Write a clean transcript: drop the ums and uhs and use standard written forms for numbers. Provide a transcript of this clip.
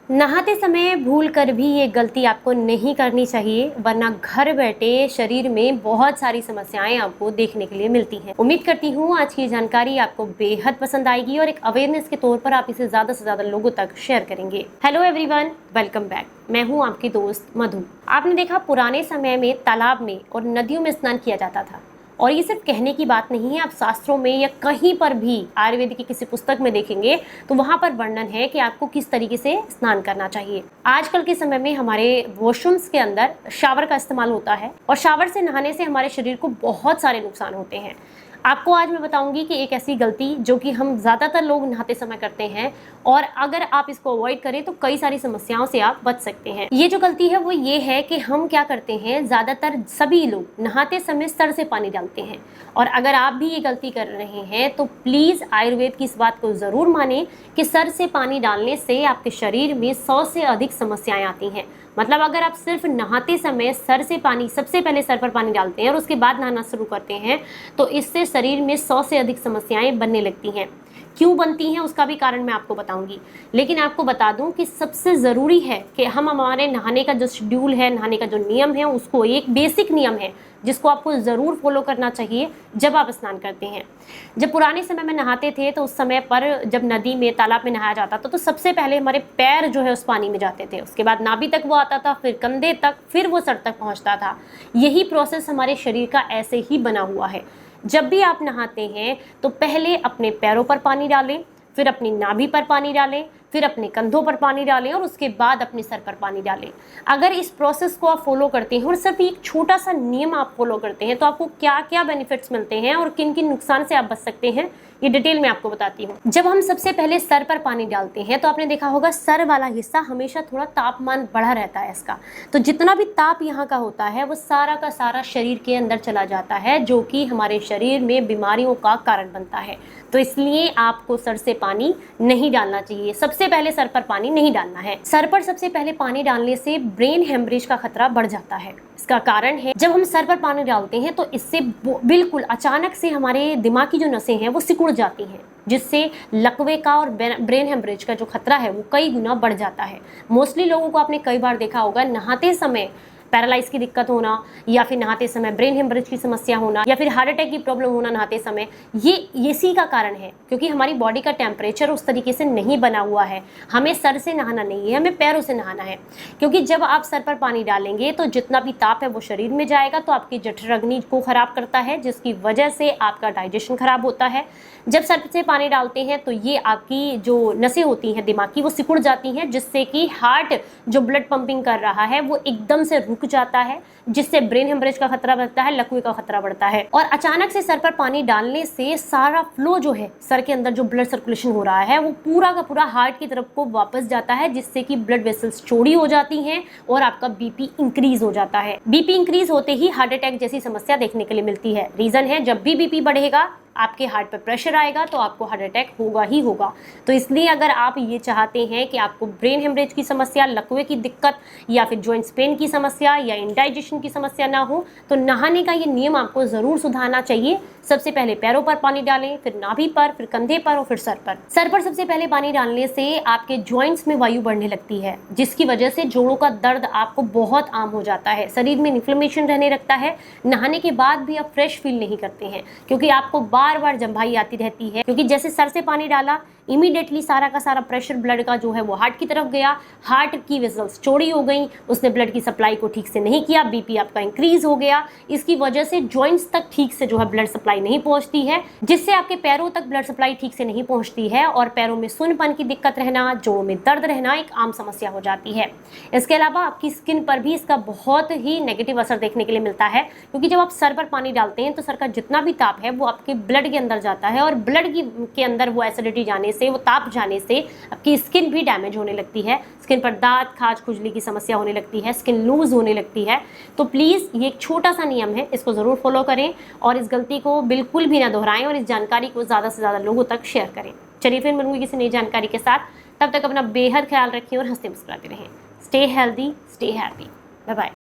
नहाते समय भूल कर भी ये गलती आपको नहीं करनी चाहिए, वरना घर बैठे शरीर में बहुत सारी समस्याएं आपको देखने के लिए मिलती हैं। उम्मीद करती हूँ आज की जानकारी आपको बेहद पसंद आएगी और एक अवेयरनेस के तौर पर आप इसे ज़्यादा से ज़्यादा लोगों तक शेयर करेंगे। Hello everyone, welcome back. मैं हूँ आपकी दोस्त मधु। आपने देखा पुराने समय में तालाब में और नदियों में स्नान किया जाता था, और ये सिर्फ कहने की बात नहीं है। आप शास्त्रों में या कहीं पर भी आयुर्वेद की किसी पुस्तक में देखेंगे तो वहां पर वर्णन है कि आपको किस तरीके से स्नान करना चाहिए। आजकल के समय में हमारे वॉशरूम्स के अंदर शावर का इस्तेमाल होता है, और शावर से नहाने से हमारे शरीर को बहुत सारे नुकसान होते हैं। आपको आज मैं बताऊंगी कि एक ऐसी गलती जो कि हम ज़्यादातर लोग नहाते समय करते हैं, और अगर आप इसको अवॉइड करें तो कई सारी समस्याओं से आप बच सकते हैं। ये जो गलती है वो ये है कि हम क्या करते हैं, ज़्यादातर सभी लोग नहाते समय सर से पानी डालते हैं। और अगर आप भी ये गलती कर रहे हैं तो प्लीज़ आयुर्वेद की इस बात को ज़रूर मानें कि सर से पानी डालने से आपके शरीर में 100 से अधिक समस्याएं आती हैं। मतलब अगर आप सिर्फ नहाते समय सर से पानी, सबसे पहले सर पर पानी डालते हैं और उसके बाद नहाना शुरू करते हैं, तो इससे शरीर में 100 से अधिक समस्याएं बनने लगती हैं। क्यों बनती हैं उसका भी कारण मैं आपको बताऊंगी, लेकिन आपको बता दूं कि सबसे ज़रूरी है कि हम हमारे नहाने का जो शेड्यूल है, नहाने का जो नियम है, उसको एक बेसिक नियम है जिसको आपको ज़रूर फॉलो करना चाहिए जब आप स्नान करते हैं। जब पुराने समय में नहाते थे तो उस समय पर जब नदी में, तालाब में नहाया जाता था तो सबसे पहले हमारे पैर जो है उस पानी में जाते थे, उसके बाद नाभि तक वो आता था, फिर कंधे तक, फिर वो सर तक पहुंचता था। यही प्रोसेस हमारे शरीर का ऐसे ही बना हुआ है। जब भी आप नहाते हैं तो पहले अपने पैरों पर पानी डालें, फिर अपनी नाभि पर पानी डालें, फिर अपने कंधों पर पानी डालें और उसके बाद अपने सर पर पानी डालें। अगर इस प्रोसेस को आप फॉलो करते हैं और सिर्फ एक छोटा सा नियम आप फॉलो करते हैं तो आपको क्या क्या बेनिफिट्स मिलते हैं और किन किन नुकसान से आप बच सकते हैं, ये डिटेल में आपको बताती हूँ। जब हम सबसे पहले सर पर पानी डालते हैं तो आपने देखा होगा सर वाला हिस्सा हमेशा थोड़ा तापमान बढ़ा रहता है इसका, तो जितना भी ताप यहाँ का होता है वो सारा का सारा शरीर के अंदर चला जाता है, जो कि हमारे शरीर में बीमारियों का कारण बनता है। तो इसलिए आपको सर से पानी नहीं डालना चाहिए, सबसे पहले सर पर पानी नहीं डालना है। सर पर सबसे पहले पानी डालने से ब्रेन हेमरेज का खतरा बढ़ जाता है। इसका कारण है, जब हम सर पर पानी डालते हैं तो इससे बिल्कुल अचानक से हमारे दिमाग की जो नसें हैं वो सिकुड़ जाती हैं, जिससे लकवे का और ब्रेन हेमरेज का जो खतरा है वो कई गुना बढ़ जाता है। मोस्टली लोगों को आपने कई बार देखा होगा नहाते समय पैरालाइज की दिक्कत होना, या फिर नहाते समय ब्रेन हेमरेज की समस्या होना, या फिर हार्ट अटैक की प्रॉब्लम होना नहाते समय। ये इसी का कारण है, क्योंकि हमारी बॉडी का टेम्परेचर उस तरीके से नहीं बना हुआ है। हमें सर से नहाना नहीं है, हमें पैरों से नहाना है। क्योंकि जब आप सर पर पानी डालेंगे तो जितना भी ताप है वो शरीर में जाएगा, तो आपकी जठराग्नि को खराब करता है, जिसकी वजह से आपका डाइजेशन खराब होता है। जब सर से पानी डालते हैं तो ये आपकी जो नसें होती हैं दिमाग की वो सिकुड़ जाती हैं, जिससे कि हार्ट जो ब्लड पंपिंग कर रहा है वो एकदम से रुक जाता है, जिससे ब्रेन हेमरेज का खतरा बढ़ता है, लकवे का खतरा बढ़ता है। और अचानक से सर पर पानी डालने से सारा फ्लो जो है, सर के अंदर जो ब्लड सर्कुलेशन हो रहा है वो पूरा का पूरा हार्ट की तरफ को वापस जाता है, जिससे कि ब्लड वेसल्स चौड़ी हो जाती हैं और आपका बीपी इंक्रीज हो जाता है। बीपी इंक्रीज होते ही हार्ट अटैक जैसी समस्या देखने के लिए मिलती है। रीजन है, जब भी बीपी बढ़ेगा आपके हार्ट पर प्रेशर आएगा तो आपको हार्ट अटैक होगा ही होगा। तो इसलिए अगर आप ये चाहते हैं कि आपको ब्रेन हेमरेज की समस्या, लकवे की दिक्कत, या फिर जॉइंट्स पेन की समस्या, या इंडाइजेशन की समस्या ना हो, तो नहाने का ये नियम आपको ज़रूर सुधारना चाहिए। सबसे पहले पैरों पर पानी डालें, फिर नाभि पर, फिर कंधे पर और फिर सर पर। सर पर सबसे पहले पानी डालने से आपके जॉइंट्स में वायु बढ़ने लगती है, जिसकी वजह से जोड़ों का दर्द आपको बहुत आम हो जाता है। शरीर में इन्फ्लेमेशन रहने लगता है। नहाने के बाद भी आप फ्रेश फील नहीं करते हैं, क्योंकि आपको बार बार जम्भाई आती रहती है। क्योंकि जैसे सर से पानी डाला, इमीडिएटली सारा का सारा प्रेशर ब्लड का जो है वो हार्ट की तरफ गया, हार्ट की वेसल्स चौड़ी हो गई, उसने ब्लड की सप्लाई को ठीक से नहीं किया, बीपी आपका इंक्रीज हो गया। इसकी वजह से जॉइंट्स तक ठीक से जो है ब्लड सप्लाई नहीं पहुंचती है, जिससे आपके पैरों तक ब्लड सप्लाई ठीक से नहीं पहुंचती है, और पैरों में सुन्नपन की दिक्कत रहना, जोड़ों में दर्द रहना एक आम समस्या हो जाती है। इसके अलावा आपकी स्किन पर भी इसका बहुत ही नेगेटिव असर देखने के लिए मिलता है, क्योंकि जब आप सर पर पानी डालते हैं तो सर का जितना भी ताप है वो आपके ब्लड के अंदर जाता है, और ब्लड के अंदर वो एसिडिटी जाने से, वो ताप जाने से आपकी स्किन भी डैमेज होने लगती है। स्किन पर दाग, खाज, खुजली की समस्या होने लगती है, स्किन लूज होने लगती है। तो प्लीज़ ये एक छोटा सा नियम है, इसको ज़रूर फॉलो करें और इस गलती को बिल्कुल भी ना दोहराएं, और इस जानकारी को ज़्यादा से ज़्यादा लोगों तक शेयर करें। चलिए फिर मिलूंगी किसी नई जानकारी के साथ। तब तक अपना बेहद ख्याल रखें और हंसते मुस्कुराते रहें। Stay healthy, stay happy. Bye bye.